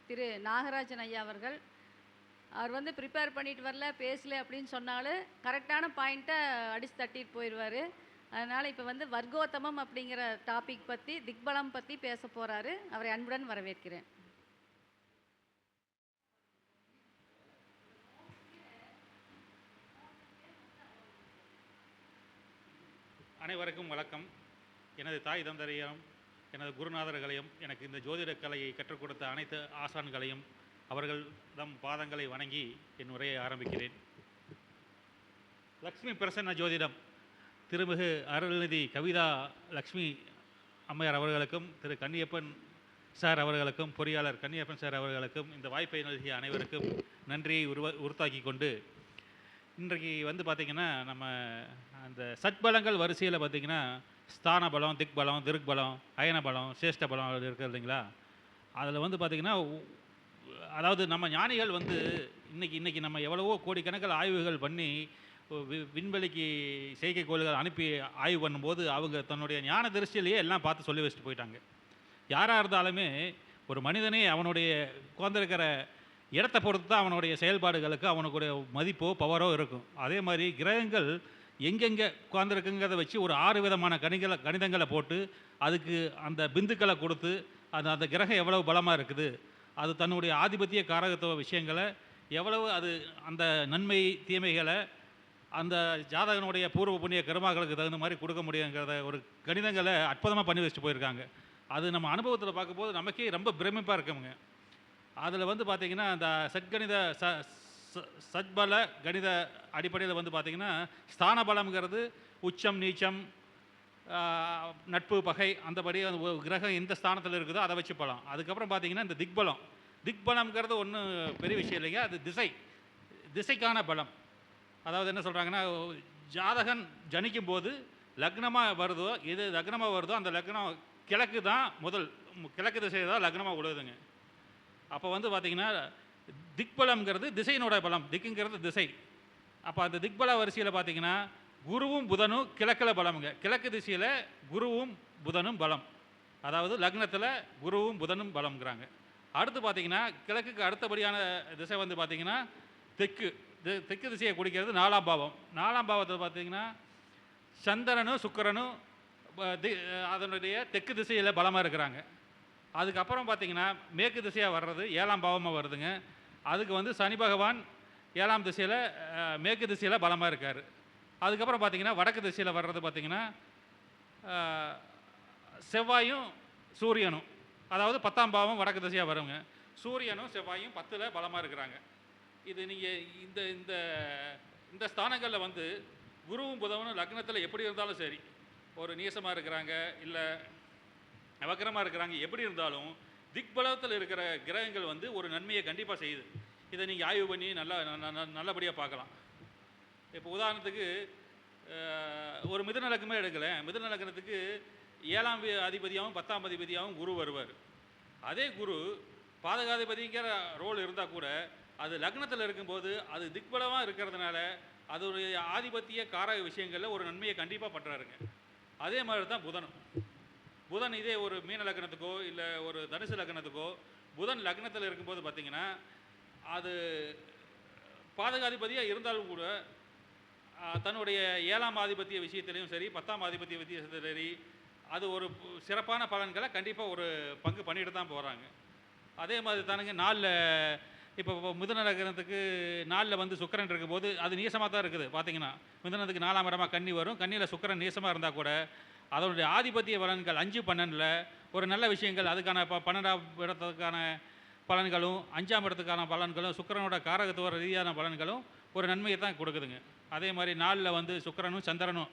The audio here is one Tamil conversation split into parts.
திரு நாகராஜன் ஐயா அவர்கள். அவர் வந்து ப்ரிப்பேர் பண்ணிட்டு வரல, பேசல அப்படின்னு சொன்னாலும் கரெக்டான பாயிண்ட்டை அடிச்சு தட்டிட்டு போயிடுவார். அதனால் இப்போ வந்து வர்க்கோத்தமம் அப்படிங்கிற டாபிக் பற்றி, திக்பலம் பற்றி பேச போகிறாரு. அவரை அன்புடன் வரவேற்கிறேன். அனைவருக்கும் வணக்கம். எனது தாய் தந்தையரையும் எனது குருநாதர்களையும் எனக்கு இந்த ஜோதிட கலையை கற்றுக் கொடுத்த அனைத்து ஆசான்களையும் அவர்கள் தம் பாதங்களை வணங்கி என் உரையை ஆரம்பிக்கிறேன். லக்ஷ்மி பிரசன்ன ஜோதிடம் திருமிகு அருள்நிதி கவிதா லக்ஷ்மி அம்மையார் அவர்களுக்கும் திரு கன்னியப்பன் சார் அவர்களுக்கும் பொறியாளர் கன்னியப்பன் சார் அவர்களுக்கும் இந்த வாய்ப்பை நல்கிய அனைவருக்கும் நன்றியை உறுத்தாக்கி கொண்டு இன்றைக்கு வந்து பார்த்திங்கன்னா நம்ம அந்த சட்பலங்கள் வரிசையில் பார்த்திங்கன்னா ஸ்தான பலம், திக் பலம், திருக் பலம், அயன பலம், சேஷ்ட பலம் இருக்குது இல்லைங்களா. அதில் வந்து பார்த்திங்கன்னா அதாவது நம்ம ஞானிகள் வந்து இன்றைக்கி நம்ம எவ்வளவோ கோடிக்கணக்கில் ஆய்வுகள் பண்ணி விண்வெளிக்கு செயற்கைக்கோள்கள் அனுப்பி ஆய்வு பண்ணும்போது அவங்க தன்னுடைய ஞான திருஷ்டிலேயே எல்லாம் பார்த்து சொல்லி வச்சுட்டு போயிட்டாங்க. யாராக இருந்தாலுமே ஒரு மனிதனே அவனுடைய உட்கார்ந்திருக்கிற இடத்தை பொறுத்து தான் அவனுடைய செயல்பாடுகளுக்கு அவனுடைய மதிப்போ பவரோ இருக்கும். அதே மாதிரி கிரகங்கள் எங்கெங்கே உட்கார்ந்துருக்குங்கிறத வச்சு ஒரு 6 விதமான கணிதங்களை போட்டு அதுக்கு அந்த பிந்துக்களை கொடுத்து அந்த கிரகம் எவ்வளவு பலமாக இருக்குது, அது தன்னுடைய ஆதிபத்திய காரகத்துவ விஷயங்களை எவ்வளவு அது அந்த நன்மை தீமைகளை அந்த ஜாதகனுடைய பூர்வ புண்ணிய கர்மாக்களுக்கு தகுந்த மாதிரி கொடுக்க முடியுங்கிறத ஒரு கணிதங்களை அற்புதமாக பண்ணி வச்சுட்டு போயிருக்காங்க. அது நம்ம அனுபவத்தில் பார்க்கும்போது நமக்கே ரொம்ப பிரமிப்பாக இருக்குங்க. அதில் வந்து பார்த்திங்கன்னா அந்த சட்கணித சட்பல கணித அடிப்படையில் வந்து பார்த்திங்கன்னா ஸ்தான பலம்ங்கிறது உச்சம், நீச்சம், நட்பு, பகை, அந்தபடி அந்த கிரகம் எந்த ஸ்தானத்தில் இருக்குதோ அதை வச்சு பலம். அதுக்கப்புறம் பார்த்திங்கன்னா இந்த திக்பலம்ங்கிறது ஒன்றும் பெரிய விஷயம் இல்லைங்க. அது திசைக்கான பலம். அதாவது என்ன சொல்கிறாங்கன்னா, ஜாதகன் ஜனிக்கும் போது லக்னமாக வருதோ, எது லக்னமாக வருதோ அந்த லக்னம் கிழக்கு தான் கிழக்கு திசை தான் லக்னமாக விழுதுங்க. அப்போ வந்து பார்த்திங்கன்னா திக்பலம்ங்கிறது திசையினோட பலம், திக்குங்கிறது திசை. அப்போ அந்த திக்பல வரிசையில் பார்த்திங்கன்னா குருவும் புதனும் கிழக்கில் பலமுங்க. கிழக்கு திசையில் குருவும் புதனும் பலம், அதாவது லக்னத்தில் குருவும் புதனும் பலம்ங்கிறாங்க. அடுத்து பார்த்திங்கன்னா கிழக்குக்கு அடுத்தபடியான திசை வந்து பார்த்திங்கன்னா தெற்கு திசையை குறிக்கிறது 4ஆம் பாவம். 4ஆம் பாவத்தில் பார்த்திங்கன்னா சந்திரனும் சுக்கிரனும் அதனுடைய தெற்கு திசையில் பலமாக இருக்கிறாங்க. அதுக்கப்புறம் பார்த்திங்கன்னா மேற்கு திசையாக வர்றது 7ஆம் பாவமாக வருதுங்க. அதுக்கு வந்து சனி பகவான் 7ஆம் திசையில் மேற்கு திசையில் பலமாக இருக்கார். அதுக்கப்புறம் பார்த்திங்கன்னா வடக்கு திசையில் வர்றது பார்த்திங்கன்னா செவ்வாயும் சூரியனும், அதாவது 10ஆம் பாவம் வடக்கு திசையாக வருங்க. சூரியனும் செவ்வாயும் 10ல் பலமாக இருக்கிறாங்க. இது நீங்கள் இந்த இந்த இந்த ஸ்தானங்களில் வந்து குருவும் புதனும் லக்னத்தில் எப்படி இருந்தாலும் சரி, ஒரு நீசமாக இருக்கிறாங்க இல்லை வக்கரமாக இருக்கிறாங்க, எப்படி இருந்தாலும் திக்பலத்தில் இருக்கிற கிரகங்கள் வந்து ஒரு நன்மையை கண்டிப்பாக செய்யுது. இதை நீங்கள் ஆய்வு பண்ணி நல்லபடியாக பார்க்கலாம். இப்போ உதாரணத்துக்கு ஒரு மிதுன லக்னமே எடுக்கலை. மிதுன லக்னத்துக்கு 7ஆம் அதிபதியாகவும் 10ஆம் அதிபதியாகவும் குரு வருவார். அதே குரு பாதகாதிபதிங்கிற ரோல் இருந்தால் கூட அது லக்னத்தில் இருக்கும்போது அது திக்பலமாக இருக்கிறதுனால அதோடைய ஆதிபத்திய காரக விஷயங்களில் ஒரு நன்மையை கண்டிப்பாக பண்ணுறாருங்க. அதே மாதிரி தான் புதன் இதே ஒரு மீன லக்னத்துக்கோ இல்லை ஒரு தனுசு லக்னத்துக்கோ புதன் லக்னத்தில் இருக்கும்போது பார்த்திங்கன்னா அது பாதகாதிபதியாக இருந்தாலும் கூட தன்னுடைய 7ஆம் ஆதிபத்திய விஷயத்திலையும் சரி 10ஆம் ஆதிபத்திய விஷயத்திலும் சரி அது ஒரு சிறப்பான பலன்களை கண்டிப்பாக ஒரு பங்கு பண்ணிட்டு தான் போகிறாங்க. அதே மாதிரி தானுங்க 4 இப்போ மிதுன லக்னத்துக்கு 4 வந்து சுக்கிரன் இருக்கும்போது அது நீசமாக தான் இருக்குது. பார்த்திங்கன்னா மிதுனத்துக்கு 4ஆம் இடமாக கன்னி வரும். கன்னியில் சுக்கிரன் நீசமாக இருந்தால் கூட அதனுடைய ஆதிபத்திய பலன்கள் 5, 12 ஒரு நல்ல விஷயங்கள், அதுக்கான 12ஆம் இடத்துக்கான பலன்களும் 5ஆம் இடத்துக்கான பலன்களும் சுக்கிரனோட காரகத்துவ ரீதியான பலன்களும் ஒரு நன்மையை தான் கொடுக்குதுங்க. அதே மாதிரி 4 வந்து சுக்கிரனும் சந்திரனும்,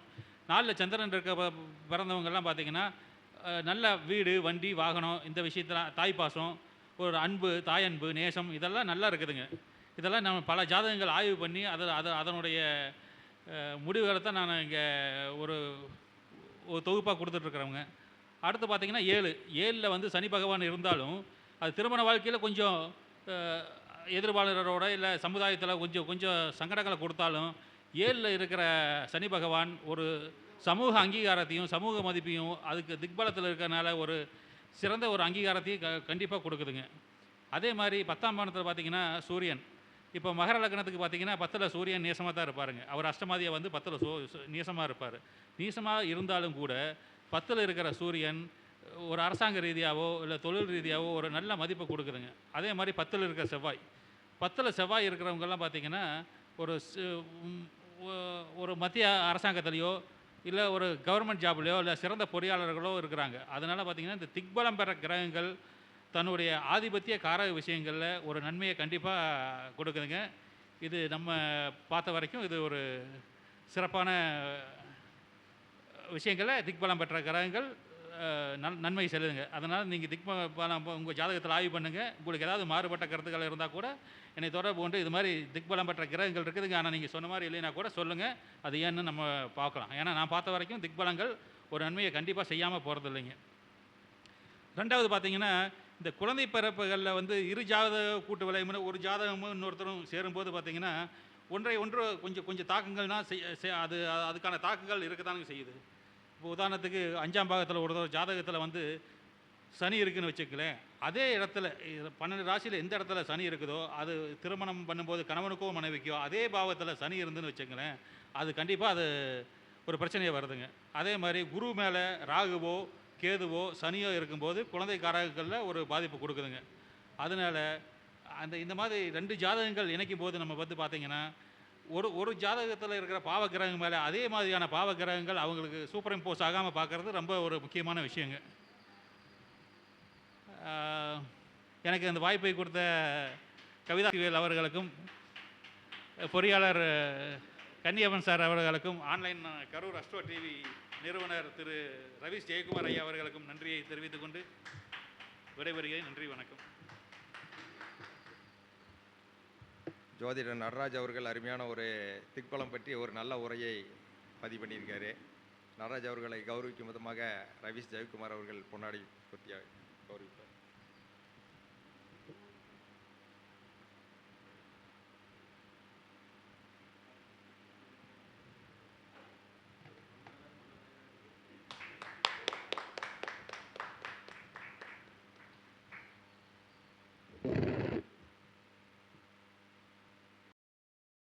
4 சந்திரன் இருக்க பிறந்தவங்கெல்லாம் பார்த்திங்கன்னா நல்ல வீடு, வண்டி, வாகனம், இந்த விஷயத்தில் தாய்ப்பாசம், ஒரு அன்பு, தாயன்பு, நேசம், இதெல்லாம் நல்லா இருக்குதுங்க. இதெல்லாம் நம்ம பல ஜாதகங்கள் ஆய்வு பண்ணி அதனுடைய முடிவுகளை தான் நான் இங்கே ஒரு தொகுப்பாக கொடுத்துட்ருக்குறவங்க. அடுத்து பார்த்திங்கன்னா 7ல் வந்து சனி பகவான் இருந்தாலும் அது திருமண வாழ்க்கையில் கொஞ்சம் எதிர்பாளரோட இல்லை சமுதாயத்தில் கொஞ்சம் சங்கடங்களை கொடுத்தாலும் 7ல் இருக்கிற சனி பகவான் ஒரு சமூக அங்கீகாரத்தையும் சமூக மதிப்பையும் அதுக்கு திக்பலத்தில் இருக்கிறனால ஒரு சிறந்த ஒரு அங்கீகாரத்தையும் கண்டிப்பாக கொடுக்குதுங்க. அதே மாதிரி 10ஆம் பாவத்தில் பார்த்தீங்கன்னா சூரியன். இப்போ மகர லக்னத்துக்கு பார்த்தீங்கன்னா 10ல் சூரியன் நீசமாக தான் இருப்பாருங்க. அவர் அஷ்டமாதியை வந்து 10ல் நீசமாக இருப்பார். நீசமாக இருந்தாலும் கூட 10ல் இருக்கிற சூரியன் ஒரு அரசாங்க ரீதியாவோ இல்லை தொழில் ரீதியாவோ ஒரு நல்ல மதிப்பை கொடுக்குதுங்க. அதே மாதிரி 10ல் இருக்கிற செவ்வாய், 10ல் செவ்வாய் இருக்கிறவங்கெல்லாம் பார்த்தீங்கன்னா ஒரு ஒரு மத்திய அரசாங்கத்திலேயோ இல்லை ஒரு கவர்மெண்ட் ஜாப்லையோ இல்லை சிறந்த பொறியாளர்களோ இருக்கிறாங்க. அதனால் பார்த்தீங்கன்னா இந்த திக்பலம் பெற கிரகங்கள் தன்னுடைய ஆதிபத்திய காரக விஷயங்களில் ஒரு நன்மையை கண்டிப்பாக கொடுக்குதுங்க. இது நம்ம பார்த்த வரைக்கும் இது ஒரு சிறப்பான விஷயங்களில் திக்பலம் பெற்ற கிரகங்கள் நன்மை செல்லுதுங்க. அதனால் நீங்கள் திக்பலம் உங்கள் ஜாதகத்தில் ஆய்வு பண்ணுங்கள். உங்களுக்கு ஏதாவது மாறுபட்ட கருத்துக்கள் இருந்தால் கூட என்னை தொடர்பு கொண்டு இது மாதிரி திக்பலம் பெற்ற கிரகங்கள் இருக்குதுங்க, ஆனால் நீங்கள் சொன்ன மாதிரி இல்லைன்னா கூட சொல்லுங்கள். அது ஏன்னு நம்ம பார்க்கலாம். ஏன்னா நான் பார்த்த வரைக்கும் திக்பலங்கள் ஒரு நன்மையை கண்டிப்பாக செய்யாமல் போகிறது இல்லைங்க. ரெண்டாவது பார்த்தீங்கன்னா இந்த குழந்தை பிறப்புகளில் வந்து இரு ஜாதக கூட்டு விளைவுன்னு ஒரு ஜாதகமும் இன்னொருத்தரும் சேரும்போது பார்த்தீங்கன்னா ஒன்று கொஞ்சம் தாக்கங்கள்னால் அதுக்கான தாக்கங்கள் இருக்கத்தானுங்க செய்யுது. இப்போ உதாரணத்துக்கு 5ஆம் பாகத்தில் ஒரு ஜாதகத்தில் வந்து சனி இருக்குதுன்னு வச்சுக்கலேன். அதே இடத்துல 12 ராசியில் எந்த இடத்துல சனி இருக்குதோ அது திருமணம் பண்ணும்போது கணவனுக்கோ மனைவிக்கோ அதே பாவத்தில் சனி இருந்துன்னு வச்சுக்கலேன், அது கண்டிப்பாக அது ஒரு பிரச்சனையை வருதுங்க. அதே மாதிரி குரு மேலே ராகுவோ கேதுவோ சனியோ இருக்கும்போது குழந்தை காரகங்களில் ஒரு பாதிப்பு கொடுக்குதுங்க. அதனால் இந்த மாதிரி 2 ஜாதகங்கள் இணைக்கும் போது நம்ம வந்து பார்த்திங்கன்னா ஒரு ஜாதகத்தில் இருக்கிற பாவக்கிரகம் மேலே அதே மாதிரியான பாவக்கிரகங்கள் அவங்களுக்கு சூப்பர் இம்போஸ் ஆகாமல் பார்க்குறது ரொம்ப ஒரு முக்கியமான விஷயங்க. எனக்கு இந்த வாய்ப்பை கொடுத்த கவிதா அவர்களுக்கும் பொறியாளர் கன்னியப்பன் சார் அவர்களுக்கும் ஆன்லைன் கரூர் அஸ்ட்ரோ டிவி நிறுவனர் திரு ரவீஷ் ஜெயக்குமார் ஐயா அவர்களுக்கும் நன்றியை தெரிவித்துக் கொண்டு விடைபெறுகிறேன். நன்றி, வணக்கம். ஜோதிடர் நடராஜ் அவர்கள் அருமையான ஒரு திக்பலம் பற்றி ஒரு நல்ல உரையை பதிவு பண்ணியிருக்காரு. நடராஜ் அவர்களை கௌரவிக்கும் விதமாக ரவீஷ் ஜெயக்குமார் அவர்கள் பொன்னாடி குத்தியாக கௌரவிப்பார்.